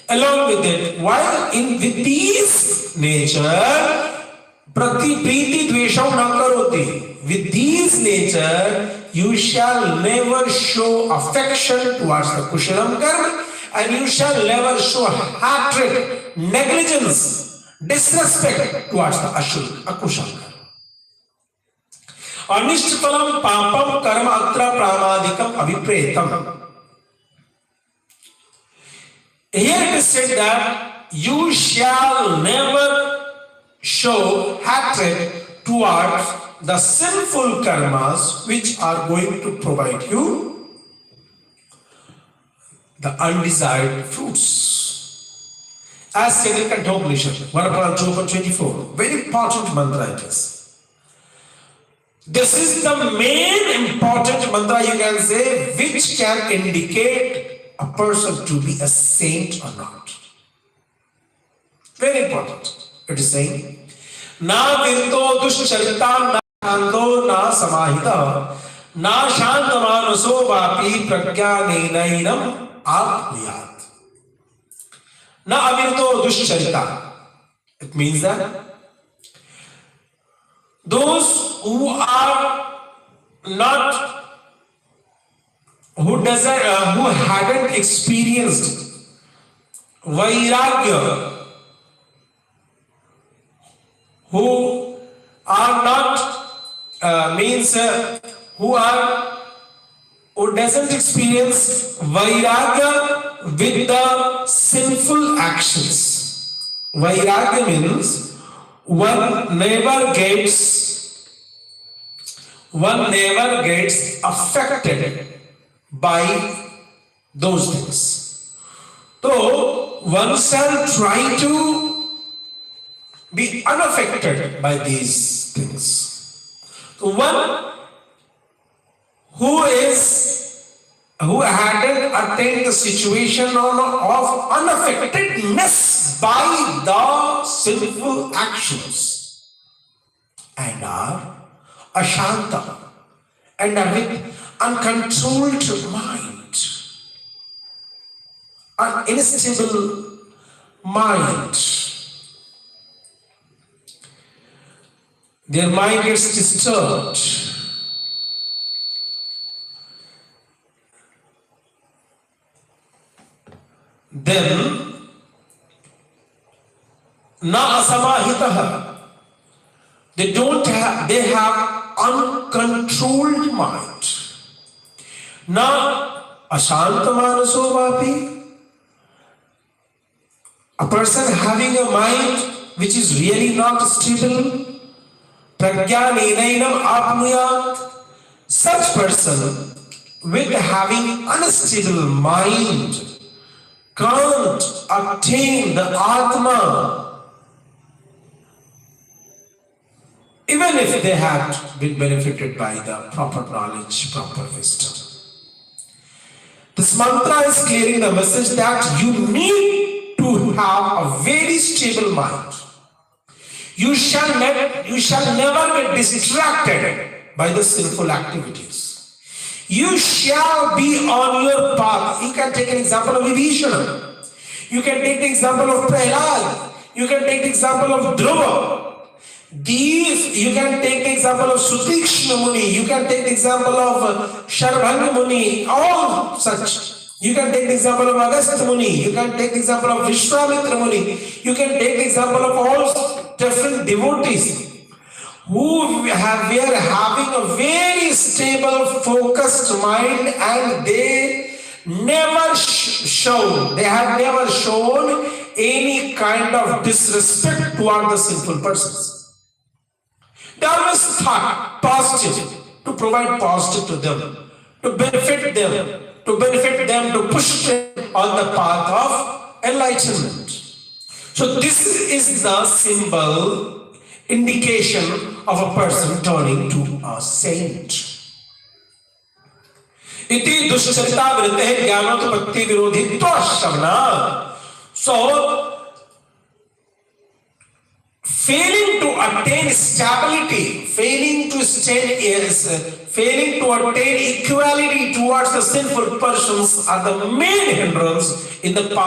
Along with it, while with these nature, prati priti dvesham na karoti. With these nature, you shall never show affection towards the kushalam karma, and you shall never show hatred, negligence, disrespect towards the akushal karma. Anishtalam papam karma atra pramadikam abhipretam. Here it is said that you shall never show hatred towards the sinful karmas which are going to provide you the undesired fruits. As said in Kathopanishad, 1:24, very important mantra it is. This is the main important mantra you can say which can indicate a person to be a saint or not. Very important. It is saying, Na virto dushcharita na shando na samahita na shantamanaso vapi pragyanenainam atmiyat. Na avirto dushcharita. It means that those who are not, who hadn't experienced vairagya, who are not who doesn't experience vairagya with the sinful actions. Vairagya means one never gets affected by those things. So one shall try to be unaffected by these things. So one who hadn't attained the situation of unaffectedness by the sinful actions and are ashanta and are with uncontrolled mind, an unstable mind. Their mind gets disturbed. Then, na asamahitaha. They have uncontrolled mind. Na ashanthamanaso vapi. A person having a mind which is really not stable. Pragyanenainam apnuyat. Such person with having unstable mind can't attain the Atma, even if they had been benefited by the proper knowledge, proper wisdom. This mantra is clearing the message that you need to have a very stable mind. You shall never get distracted by the sinful activities. You shall be on your path. You can take an example of Vibhishana. You can take the example of Prahlad. You can take the example of Dhruva. You can take the example of Sutikshna Muni. You can take the example of Sharbhanga Muni. All such. You can take the example of Agastya Muni. You can take the example of Vishwamitra Muni. You can take the example of all different devotees who were having a very stable, focused mind, and they had never shown any kind of disrespect toward the sinful persons. They always thought positive, to provide positive to them, to benefit them, to push them on the path of enlightenment. So this is the symbol, indication of a person turning to a saint. Iti dushcharita vritte jnanotpatti virodhitva shavna. So, failing to attain stability, failing to attain equality towards the sinful persons are the main hindrance in the path